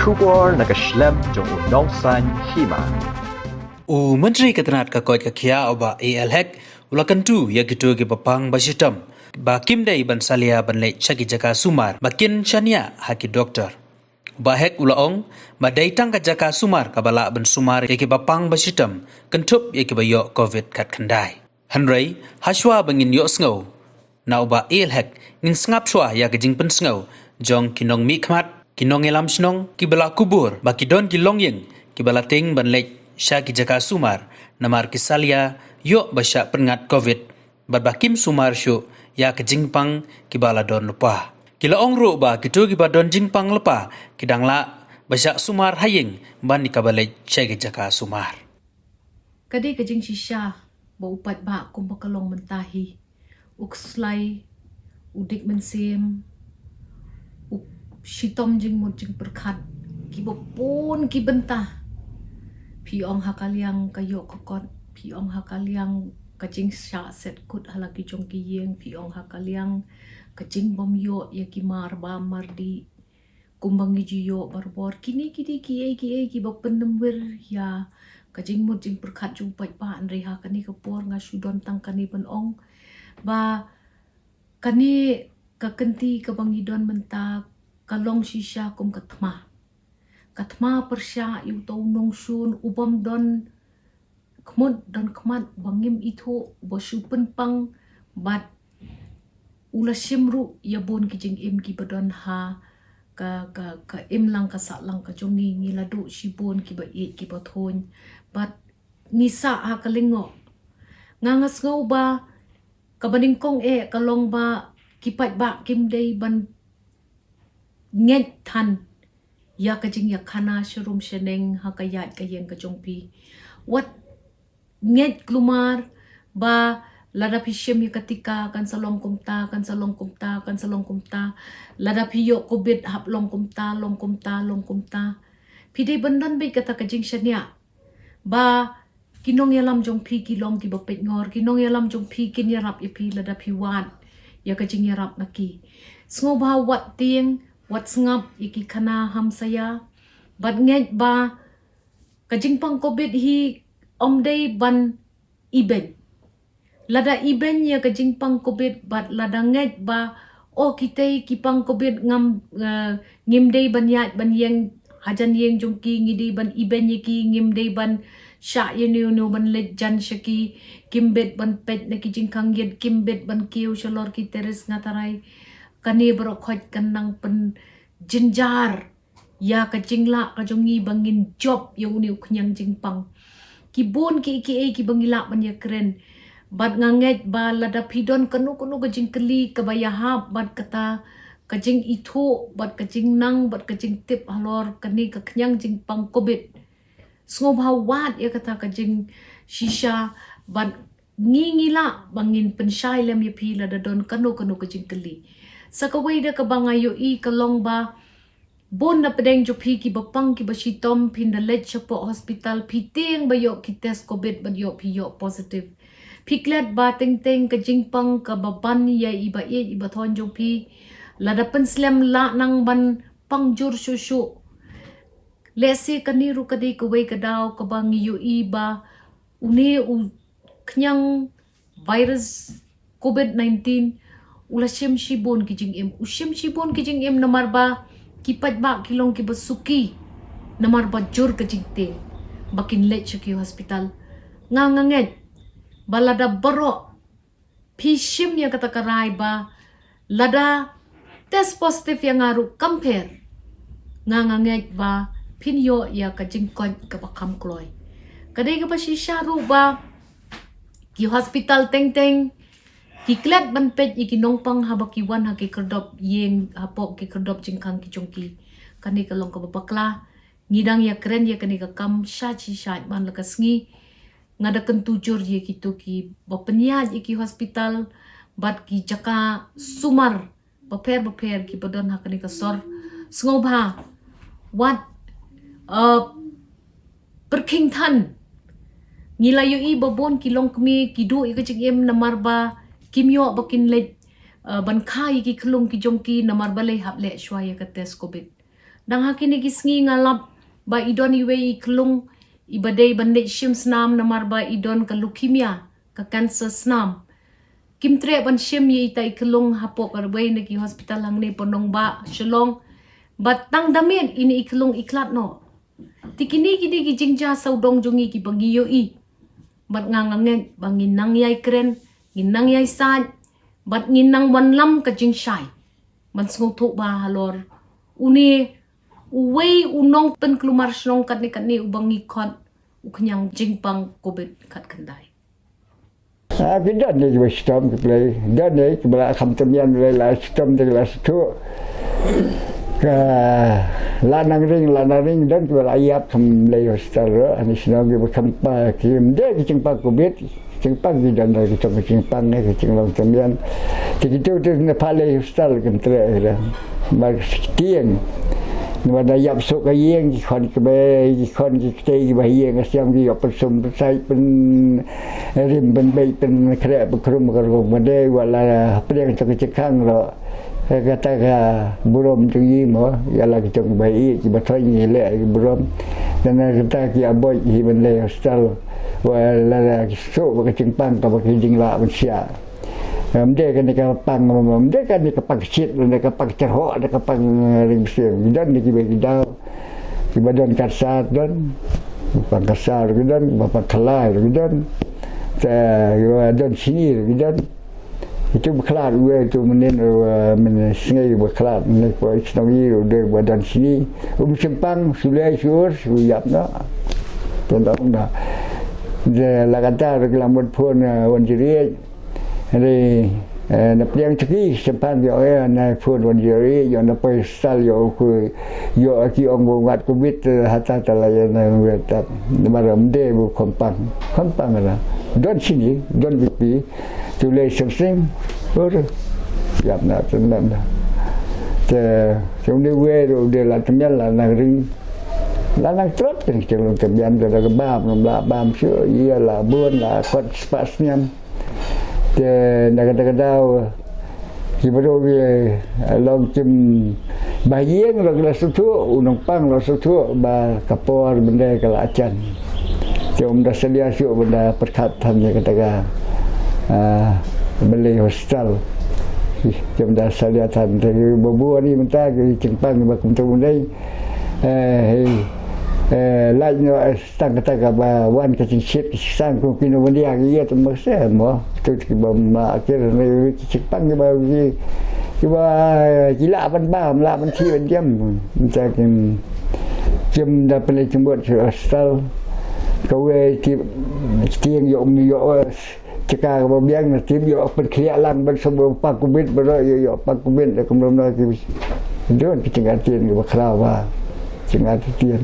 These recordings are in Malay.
Kubor nakaslem jong unongsan hima. Menteri Ketenat Kakot Kakia Oba AL-Hek ulakan tu ya gitu ke papang basitam. Bakim day ban salia ban lek cagi jaka sumar. Bakin chania haki doktor. Bahek ulaong madai tang ka jaka sumar kabala ban sumar ke papang basitam kentup ya ke bayo COVID kat kandai. Hanrei haswa bangin yo sngo. Na Oba AL-Hek ngin sngap shwa ya ke jing pen sngo jong kinong mikmat kinong elam snong kibala kubur bakidon kilong yeng kibala ting ban lek Syaki jaka sumar namar kisalia yo basya pengat COVID barbakim sumar syuk ya ke jingpang kibala don lupa kila ongru ba kitu kiba don jingpang lepa kidang la basya sumar haying ban nikabale syaki jaka sumar Kadi kajing sisya ba upat ba kum bakalong mentahi ukslai udik mensim shitom jing mut jing perkat kibopun kibentah piong hakaliang kayo kokot piong hakaliang kajing sya set kut halaki jong kiyeng piong hakaliang kajing bom yo ya kimar ba mardi kumbangi jiyo barbor kini kiye kibapen nember ya kajing mut jing perkat jumpat ba anreha kani kapor ngasudon tang kani penong ba kani kakenti kabangidon mentak kalong sisya kum katma persya yu tau nong sun ubam don kmud don kmat bangim itu basu penpang bat ula simru ya bon kijing im ki badon ha ka im lang ka sa lang ka jongi ngiladu sibon ki ba e ki bathon bat ngisa ha kalingo ngangas ngau ba kabaningkong kalong ba kipat ba kim day ban nget tan ya kajing ya kana syurum syeneng hakayat kayeng kajongpi wat nget klumar ba lada pisyem ya ketika kan salong kumta lada piyo covid hap long kumta pide bandan be kata kajing syania ba kinong yalam jongpi kilong ki bapet ngor kinong yalam jongpi kin yarap ipi lada piwat ya kajing yarap naki sngoba wat ting wat sngap iki kana ham saya bat nget ba kajing pang covid hi omday ban iben lada iben ya kajing pang covid bat lada nget ba o kitay kipang covid ngam ngimday ban yat ban yeng hajan yeng jongki ngidi ban iben yaki ngimday ban sya yenu ban let jan syaki kimbet ban pet na kijing kang yet kimbet ban kiu shalor ki teres ngatarai kani berokot kanang pen jenjar ya kajingla kajongi bangin job ya uni uknyang jingpang kibon ki bangila ban ya keren bat nganget ba lada pidon kanu kajing keli kabayahap bat kata kajing itu bat kajing nang bat kajing tip halor kani kaknyang jingpang covid snobhawat ya kata kajing shisha bat ngingila bangin pensyai lem ya pila dadon kanu kajing keli sakaway da kabangayo kalong ba bon na pedeng jo pi ki bapang ki basitom pindalet chapo hospital piting bayo ki test covid bayo piyo positive piklet ba teng kajingpang kababan ya iba thon jo pi ladapan slam la nang ban pangjur susu lesi kaniru kadi kaway kadaw kabangayo ba uni knyang virus covid-19 ula shem shibon kijing im namar ba kipat ba kilong kibasuki namar ba jur kijing te bakin let syaki hospital nganganget balada baro pishim ya kata karai ba lada test positif yang ngaru compare nganganget ba pinyo ya kajing kon kabakam kloy kadai ka ba sisyaru ba ki hospital teng kiklet ban pet iki nongpang habakiwan haki kerdop yeng hapok ki kerdop jingkang ki jongki kani kalong ka babakla ngidang ya keren ya kani ka kam syachi syat man lakas ngi ngadakan tujur ye kitu ki bapeniat iki hospital bat ki jaka sumar baper ki badon hakani ka sor sngoba wat perkingtan ngilayo i babon kilong kmi kidu ikajing em namar ba kimyo bakin let ban khai ki khlung ki jongki namar bale haple shwaya ka test covid Dang hakini gisngi ngalap ba idon iwe i kelung ibadai bandit shim snam namar ba idon ka leukemia ka cancer snam. Kim tre ban shim ye itai kelung hapok arbai nagi hospital hang ne ponong ba shalong. Batang damin ini ikelung iklat no. Tikini gidi gijingja saudong jongi ki bagiyo i. Bat ngangangen bangin nang yai kren, nginang yai san, bat nginang wanlam ka jing shai. Man sngotok ba halor. Uni uwei unong pen kelumar shlong kat ni ubangi kon uknyang jingpang COVID kat kendai. Kita ni juga sistem kita dan ni kita kamtemian lah sistem kita situ ke lanang ring dan kita ayat kembali hospital ani senang kita kampa kim dia jingpang COVID jingpang di dan kita jingpang ni kita kamtemian kita tu nepalai hospital kita mar sekian Nada yap sok kayeng kon kebe kon kita bayeng siam di operation sai pen rim ben bay pen kre bekrum karo made wala preng cek cekang lo kata ka burom tinggi mo yala kita bayi ki bathoi ni le burom dan kita ki aboy hi ben le hostel wala sok ke cingpang ka baki jingla bensia dia kan dia pang dia kan dia pang shit dia pang cerhok dia pang ring sim dan dia bagi dah di badan kasar dan pang kasar dan bapak kelai dan dan sini dan itu berkelar itu men sengai berkelar ni ko isnami dia badan sini sempang sulai sur suyap na tentang dah dia la kata reklamot pun wan jiri Hari nak yang cekik sempat dia na phone wan jeri yo na pai sal yo ku yo aki ong bungat kubit hata talayan na wetat maram de bu kompang lah don sini don bipi tulai something or yap na tenam te trong de we ro de la temyan la na ring la nang trot kan trong temyan de la bam sure ia la buon la kot spasnyam kadang-kadang kita long cim bayian lah suatu unang pang lah suatu ba kapor benda kalau acan cuma dah sedia siu benda perkhatan je katakan beli hostel cuma dah sedia tan tapi berbuat ni mentah ke cingpang bakum tu benda lainnya stang kata ba wan ke cingsit sang ku kino benda dia tu masa mo tu bom akhir ni cingpang ba ba gila ban ba la ban thi ban jam macam jam dah pelai jembut hostel kau tiang yo cakap ba biang na tim yo pen klialan ban sebab pak kubit ba yo pak kubit kemudian lagi don kecingatian ba kerawa cingatian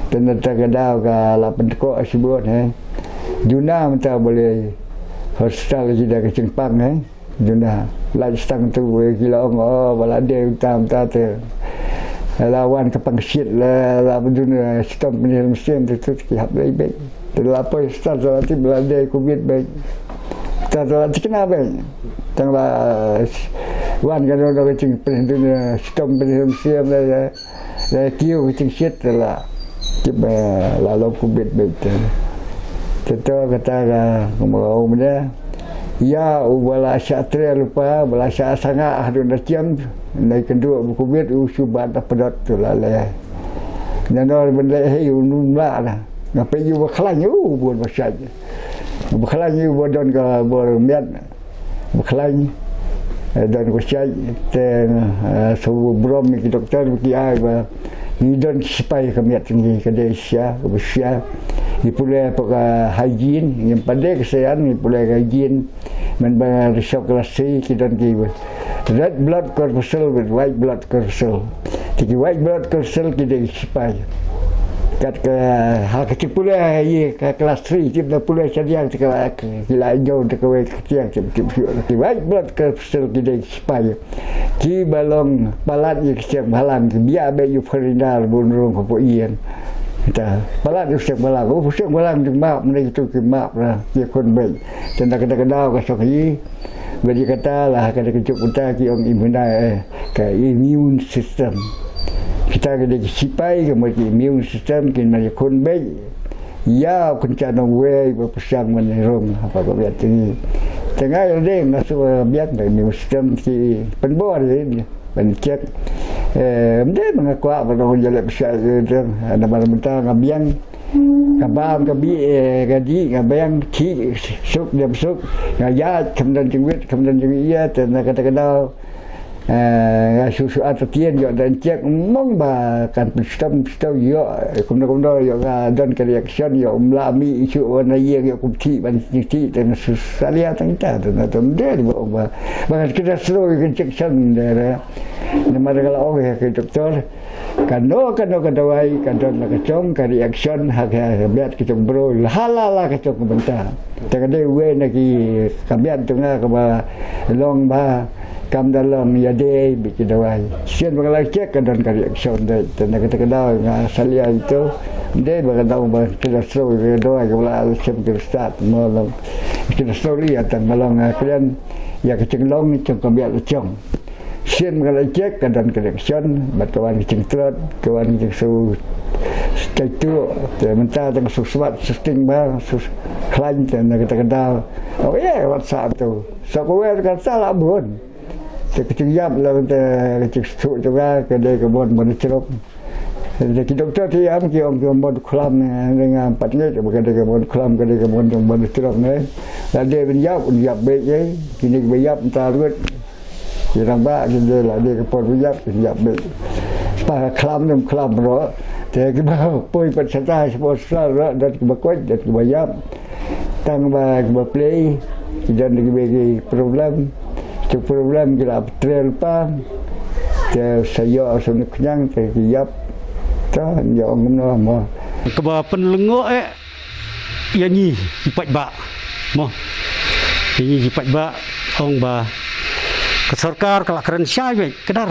dan terkadang kalau pentekok sebut Juna minta boleh hostel kita ke Cingpang Juna lagi stang tu gila balade utam tata lawan ke pangsit la Juna sistem penil mesin tu kihap baik terlalu hostel salati balade covid baik salati kenapa tanglah wan kan orang ke Cingpang tu sistem penil mesin la kiu ke Cingsit lah cuma lalu kubit betul. Tentu kata ngomong dia, ya ubala syatra lupa, ubala sangat ada naciam, naik kedua kubit usubat pedot tu lah. Dan orang benda unumlah lah. Ngapa you berkelang buat macam je. Berkelang bodon ke bermiat, berkelang dan kucai ten sebelum ni doktor kiai ni don supaya kami tinggi kedai sia besia ni pula hygiene yang pandai kesehatan ni pula hygiene men risau kelas C kita ki red blood corpuscle with white blood corpuscle tiki white blood corpuscle kita supaya kat ke hak kecil pula ye ke kelas 3 kita pula sediang kila hijau dekat kecil kita white blood corpuscle kita supaya ki balong palat ye kecil halang biar be yu perindal bunrung ko ian kita palat yu kecil balang di map ni itu ki map lah ye kon be dan kadang-kadang ka soki bagi kata lah kadang kecil kita ki ong imunai ke immune system kita kena sipai kemudian immune system kena kun baik ya kencana we berpesang menerong apa kau biar tinggi tengah yang dia masuk biar immune system si penbor ini pencet dia mengaku apa orang jalan besar itu ada mana-mana ngabiang ngabam gabi gadi ngabiang ki suk dia suk ngayat kemudian jengwit iya dan kata-kata susu atau tian yo dan cek mong ba kan sistem yo kumno yo dan reaction yo mlami isu warna ye yo kumti ban ti dan susalia tangita dan dia ba kita slow injection there nama kalau ke doktor kano kadawai kadon nakacong ka reaction haga biat kita bro halala kacong bentar jangan dia we lagi kabian tengah ke ba long ba kam dalam ya deh bikin dawai sian mengalami cek kadang reaction deh dan kita kenal dengan salia itu dia berkata bahawa kita slow dawai kalau alam kita start malam kita slowly atau malam kalian ya kecenglong ceng kambiak lecong sian mengalami cek kadang reaction batuan keceng trot kawan keceng su stay tu mentah dengan suswat susting bang sus klaim dan kita kenal oh ya WhatsApp tu so kau kan salah bun kecil yap lah kecil suci juga kedai kebun benda ceruk. Jadi doktor tiap kiam benda kelam dengan patnya kedai kebun kelam kedai kebun benda ceruk ni. Lalu dia yap baik je, kini bayap entarut. Kirang ba kita lah dia kebun bayap baik. Pak kelam roh. Dia kita pui percaya sponsor roh dan kebakut dan kebayap. Tang ba kebaplay dan bagi problem. Itu problem kita trail pa saya asal kenyang tergiap tak ya orang nama keba penlengok ya ni sipat ba mo ini sipat ba ong ba ke sarkar kala keren syai kedar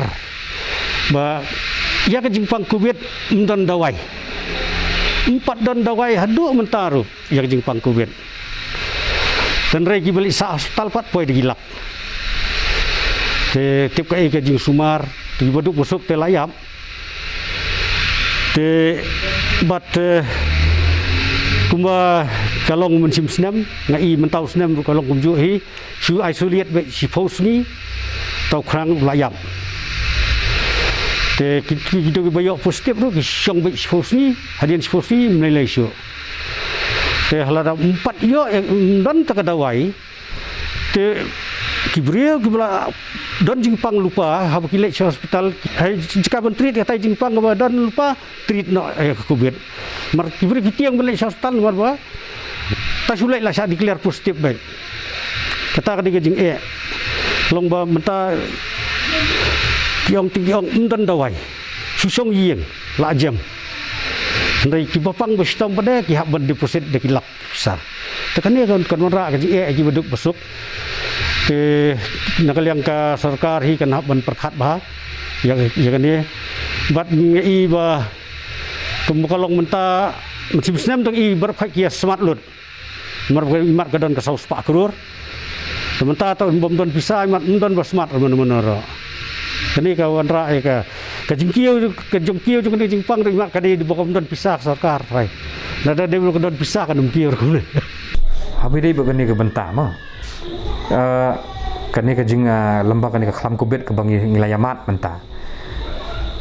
ba ya ke jingpang kubit mendon dawai 4 don dawai hadu mentaru ya ke jingpang kubit dan regi beli sa hospital pat poi digilak tiap kali ke jing sumar di baduk busuk te layap te bat kumba kalong mensim senam ngai mentau senam kalong kumju hi su isolate be si posni tau krang layap te kita bayok positif tu kisong be si posni hadian si posni menilai su te halada 4 yo dan takadawai te Kibriyo kibla don jingpang lupa hab kilek hospital hai jika menteri kata jingpang ba don lupa treat no covid mar kibri kitiang beli hospital mar ba ta sulai lah sa declare positif baik kata ka jing long ba menta tiong don dawai susong yeng la jam ndai kibapang bestam pada ki hab deposit de kilak besar tekane kan mara ka jing ki beduk besuk ke nakaliang ka sarkar hi kan ban perkhat ba yang ni bat ngi ba kumukalong menta musim senam tong i berkhai kia smart lut mar imat gadon ka saus pak krur menta ta bom don pisai mat don ba smart mana-mana kani ka wanra ka jingkiu jung ni jingpang imat ka di bokom don pisah sarkar rai nada de don pisah kan umkiur kun habi dei begani ke benta ma kani ka jing lembah kani ka khlam kubet ke bangi ngilayamat menta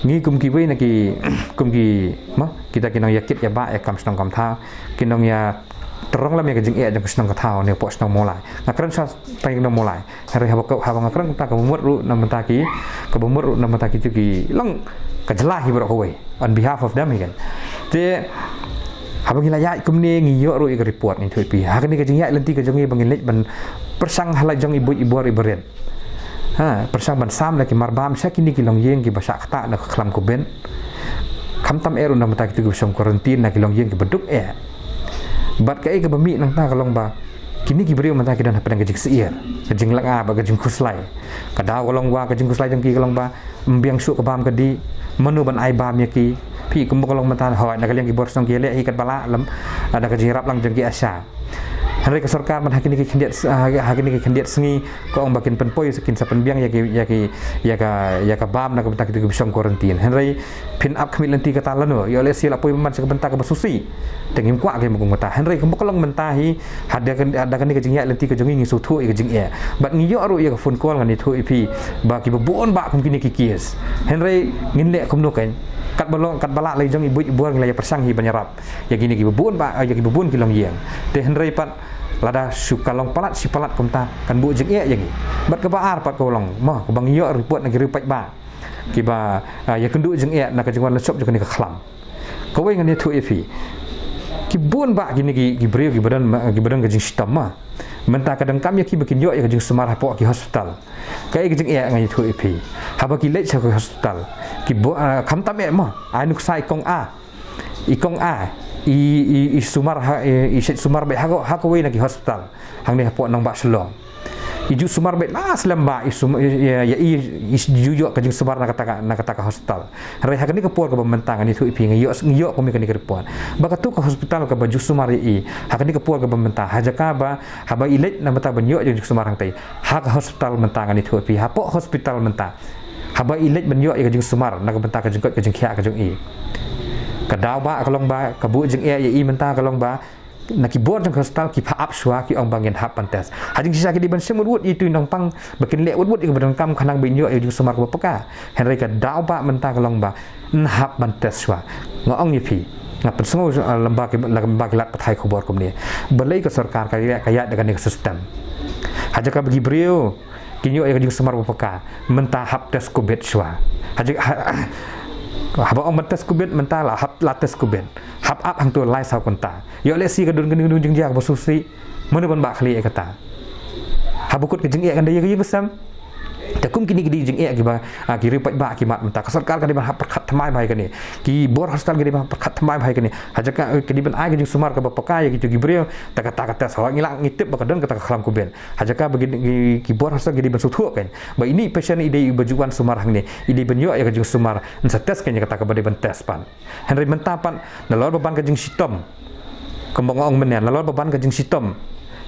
ngi kumki wei naki kumki ma kita kinong yakit ya ba ya kam snong kam tha kinong ya terong lam ya ka jing jang snong ka tha ne po snong molai ngakran sa tai no molai hari haba ngakran ta ka mumut ru nam menta ki ka bumut ru nam menta ki ki long ka jelah hi bro ko wei on behalf of them kan te haba ngilaya kumne ngiyo ru ik report ni thui pi ha kani ka jing ya lenti ka jongi bangin lek ban persang halai jong ibu ibaren persang ban sam lagi marbam sa kini kilong yeng ki basak ta na khlam ko ben khamtam eru na mata ki som quarantine na kilong yeng ki beduk bat ka ke bami nang ta kalong ba kini ki beriu mata ki dan padang gejing seir gejing langa ba gejing kuslai kada kalong wa gejing kuslai jong ki kalong ba mbiang su ka bam ka di menu ban ai bam ya ki pi kum kalong mata hoi na kaliang ki bor song ki le hi kat bala lam ada gejing rap lang jong ki asa Henry ke sarkar man hakini ke khendiat sengi ko ong bakin penpoi sakin sa penbiang ya ka bam na ka bentak ke bisong quarantine Henry pin up khamit lenti kata lano yo le sil apoi man sa bentak ke basusi tengim kwa ke mung mata Henry ke bokolong mentahi ada kan ke jingya lenti ke jongi su thu ke jingya bat ngi yo aru ya ka phone call ngani thu ipi ba ki bon ba kum kini ki kies Henry ngin le kum no kan kat balak lai jong ibu buang lai persang hi banyarap ya gini ki bubun ba ya ki bubun ki long yang te Henry pat lada sukalong palat si palat komta kan bu jeng ya yang bat ke baar pat kolong mah ke bang yo report negeri pat ba ki ba ya kendu jeng ya nak jengwan lesop jeng ni ke khlam ko we ngani thu efi ki bun ba gini ki brio ki badan ke jeng sistem mah menta kadang kam ya ki bikin yo ya ke jeng semar hapo ki hospital kai ke jeng ya ngani thu efi haba ki lech ke hospital ki kham tam ya mah anu sai kong a ikong a i sumar sumar be ha ko we na ki hospital hang ni hapo nang ba selong iju sumar be na selam ba ya jujo ka jing sumar na kata hospital hari ha ni ka por ka bentang ni thu ipi ngiyo ko mi ka ni report ba ka tu ka hospital ka baju sumar ha ni ka por ka bentang ha jaka ba ha ba ilet na mata banyo jing sumar hang tai ha ka hospital mentang ni thu ipi ha po hospital mentang ha ba ilet banyo ka jing sumar na ka bentang ka jing ka jing khia ka jing kadau ba kalong ba kabu jeng ya menta kalong ba nakibor jeng hostal ki pa up shwa ki ong bangen hap pantes hajing sisa ki di ban semut wut itu nang pang bakin le wut ke badan kam khanang binyo jeng semar ko peka Henry ka dau ba menta kalong ba hap pantes shwa ngong ni phi ngap sengo lembaga lat pathai khobor kum ni balai ka sarkar ka ya dengan sistem hajaka bagi brio kinyo jeng semar ko peka menta hap tes covid shwa hajik haba ong mates kubet mentala hap lates kubet hap up hang tu lai sau konta yo le si ka dun jeng jak basusi mun ban ba khli e kata habukut ke jeng e kan dia ke besam takum kini gidi jeng e ki ba ki ripat ba ki mat menta sarkar ka di ban hap perkhat thamai bai kan ni ki bor hostel ke di ban perkhat thamai bai kan ni hajaka ke di ban ai ke jeng sumar ka ba pakai ki gi brio ta kata sawa ngilang ngitip ba kadon kata khlam kubet hajaka bagi ki bor hostel ke di ban suthu kan ba ini passion ide bajuan sumar hang ni ide ban yo ya ke jeng sumar nsa tes kan kata ka ba di ban tes pan Henry menta pan nalor beban ke jeng sitom kembang ong menen nalor beban ke jeng sitom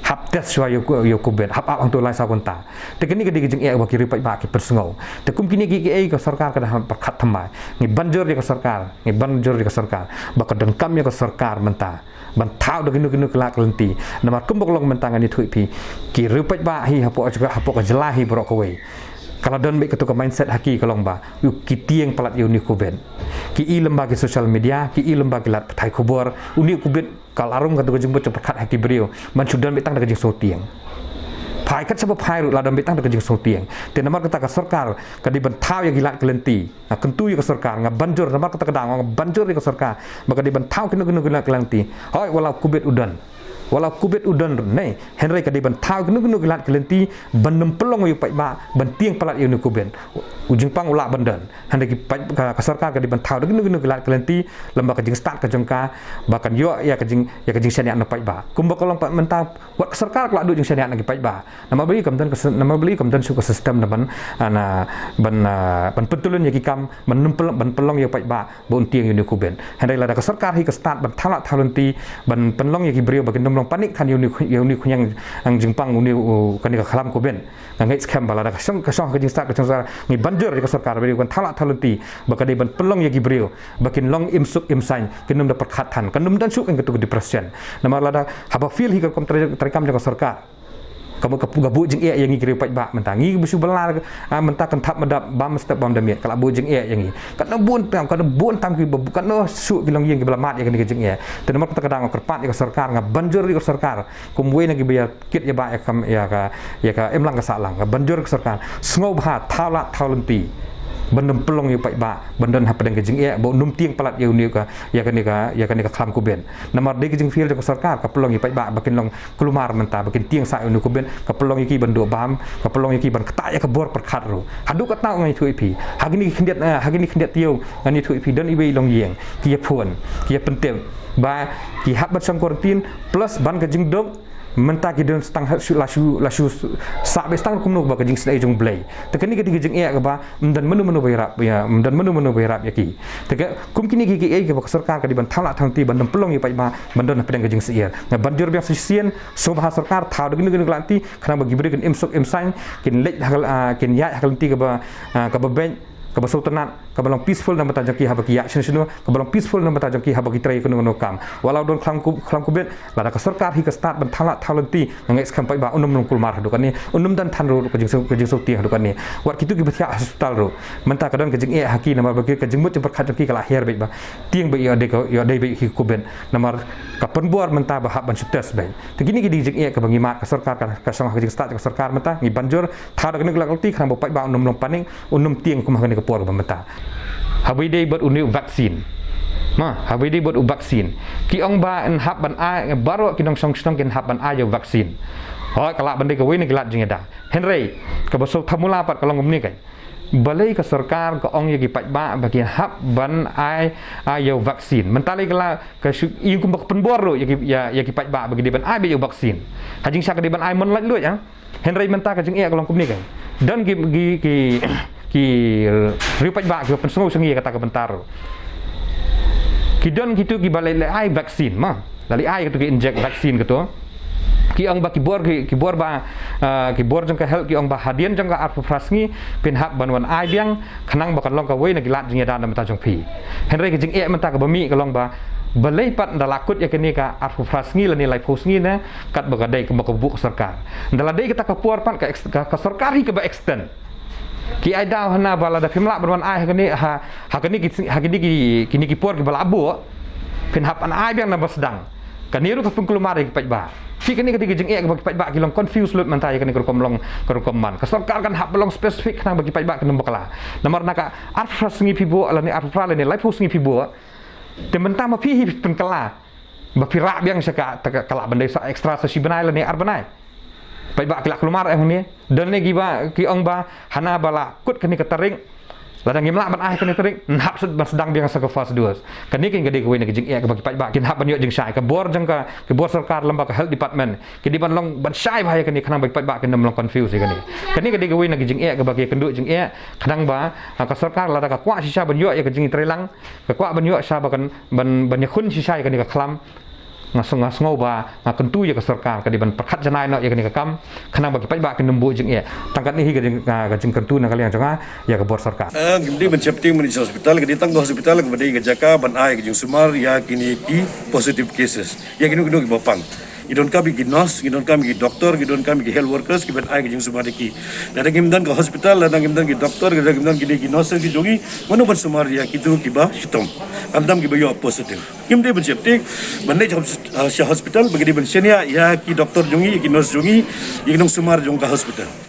hap tes shwa yo kubet hap ang tu lai sa konta te kini ke di jeng e ba ki ripat ba ki persengau te kum kini ki ka sarkar ka dah perkhat thamai ngi banjur di ka sarkar ba ka dengkam ya ka sarkar menta ban thau de ginu kelak lenti nama kum boklong mentang ni thui pi ki ripat ba hi hapo ka jelahi bro ko we kalau don be ketu ka mindset haki kalong ba yu ki tieng palat yu ni kubet ki i lembaga sosial media ki i lembaga lat pathai khobor uni kubet kalarung kata kejeng bocor perkat haki beliau mansudan betang kejeng sotieng pai kat sebab pai ru ladam betang kejeng sotieng te namar kata ka sarkar ka di bentau ya gilat kelenti na kentu ya ka sarkar nga banjur namar kata kadang nga banjur ya ka sarkar maka di bentau kena gilat kelenti hoi walau kubet udan nei Henry ka di bentau kena gilat kelenti bandem pelong yu pai ba bentieng palat yu ni kuben ujung pang ula bandan Henry ka sarkar ka di bentau kena gilat kelenti lembaga jeng start ka jengka bahkan yo ya ka jeng seniat na pai ba kumba kolong pa menta wat sarkar kelak du jeng seniat na pai ba nama beli kamdan su ka sistem na ban pentulun ya ki kam ban pelong ya pai ba bon tieng yu ni kuben Henry la da ka sarkar hi ka start ban thalak thalunti ban penlong ya ki brio bakin long panik kan uni kunyang ang jingpang uni kan ka khalam ko ben ngai scam bala da ka song ka jing start ka song ngi banjur ka sarkar beri kan thalak thaluti bakade ban pelong ya gibrio bakin long imsuk imsain kinum da perkhatan kanum dan suk kan ketu depression nama lada haba feel hi ka kom terekam ka sarkar kamu gabu jeng e yang ngi kiri pai ba mentangi busu belar menta kan thap medap bam step bam damiet kala bu jeng e yang ngi kan bun tam ki bukan no su bilang yang ki belamat yang ni jeng e te nomor kata kadang kerpat ya sarkar nga banjur di sarkar kumwe na ki biya kit ya ba ya ka emlang ka salang banjur ka sarkar sngob ha thala thalunti bandem pelong yu pai ba bandan hap deng jeng e bo num tieng palat yu ni ka ya kan ka khlam ku ben namar de jeng fil ka sarkar ka pelong yu pai ba bakin long kelumar menta bakin tieng sa yu ku ben ka pelong yu ki bandu bam ka pelong yu ki ban kata ya ka bor perkhat ru hadu ka tau ngai thui pi hagini khindiat tiu ngani thui pi dan ibe long yeng ki ya phun ki ya pentem ba ki hap bat sang quarantine plus ban ka jeng dok menta ki don stang lasu sa be stang kumno ba ka jing sedai jong blai te kini ketiga jeng e ka ba dan menu menu berharap ya dan menu berharap ya ki tega kum kini ki ai ke sarkar ka di ban thala thang ti ban pelong ya pai ba ban don pedang ke jing sier na banjur biang sisien so bah sarkar thau de gini lanti khana bagi beri kan imsuk imsang kin lek kin ya hakal ti ka ba ben ka ba sultanat ka ba peaceful na mata jaki ha bagi ya sinu ka ba peaceful na mata jaki ha bagi trai kuno kam walau don khlam ku bet la ka sarkar hi ka start ban thala thalanti ngai skam pai ba unum nung kul mar hadukan ni unum dan than ro ka jing so ti hadukan ni wat kitu ki bathia hospital ro menta ka don ka jing e haki na bagi ka jing mut per khat jaki ka lahir bet ba tiang ba ya de hi ku ben namar ka penbuar menta ba hab ban sutes bai tegini ki di jing e ka bangi mat ka sarkar ka sang ka jing start ka sarkar menta ngi banjur tha da ka ti kham ba pai ba unum nung paning unum tiang ku ma ka por ba menta habis dia buat unik vaksin, habis dia buat vaksin. Ki ong ba en hab ban a baru ki dong song kin hab ban a yo vaksin. Hoi kalak bende ke wini kelat jingeda. Henry ke besok thamula pat kalong ngomni kai. Balai ke sarkar ke ong yagi pat ba bagi hab ban a yo vaksin. Mentali kala ke i kum bak penbor ro yagi pat ba bagi ban a yo vaksin. Hajing sak di ban a mon laj lut ya. Henry menta ke jing e kalong kumni kai. Dan ki ripat ba ki pensung sengi kata ke bentar ki don gitu ki balai ai vaksin lali ai gitu ki inject vaksin gitu ki ong ba ki bor ba ki bor jang ka help ki ong ba hadian jang ka arfrasngi pin hab ban wan ai biang khanang ba kan long ka wei na ki lat jing dan mata jong phi henry ki jing e menta ka bami ka long ba balai pat ndalakut ya kini ka arfrasngi lani lai posngi na kat ba kadai ka buk sarkar ndaladai kita ka puar pat ka sarkar hi ka ba extend ki ai dah hana bala da phimla berwan ai kini ki por ki bala abu pin hap an ai biang na basdang kaniru ka pun kelumar ki paj ba ki kini ka jing e ka paj ba ki long confuse lut mantai kani kom long kom man ka sarkar kan hap long specific na bagi paj ba kan bakala namar naka arfras ngi pibo ala ni arfra le ni life ngi pibo te menta ma pi pun kala ba pira biang saka kala bandai sa extra sa sibanai la ni arbanai pai ba kelak kelumar ni dan ni giba ki ong ba hana bala kut kini ketering ladang ngimla ban ai kini tering hap sedang biang sa ka fast dos kani kin gede ko ni jing e ka bagi pai ba kin hap ban yo jing sai ka bor jang ka ki bor sarkar lamba ka health department ki di ban long ban sai bahaya kani khanang bagi pai ba kin long confuse kani gede ko ni jing e ka bagi kenduk jing e khanang ba ka sarkar lada ka kwa sisa ban yo ya ka jing trelang ka kwa ban yo sa ba kan ban khun sisa kani ka khlam ngasong ba ngakentu ya ke sarkar ka di ban perkhat janai no ya kani ka kam khanang bagi pai ba kin nembu jing e tangkat ni hi ka jing kentu na kalian jonga ya ke bor sarkar gimdi ban chepting mun hospital ke ditang hospital ke badai jaka ban ai ke jing sumar ya kini ki positive cases ya kini ki bopang idon kami ki nurse idon kami ki doktor idon kami ki health workers ki ban ai ke jing sumar ki ladang gimdan ke hospital ladang gimdan ki doktor ladang gimdan ki nurse ki jongi mano ban sumar ya ki tu ki ba hitam andam ki ba yo positive gimdi ban chepting ban nei hospital bagi di ban senia ya ki doktor jongi ki nurse jongi ki nong sumar jong ka hospital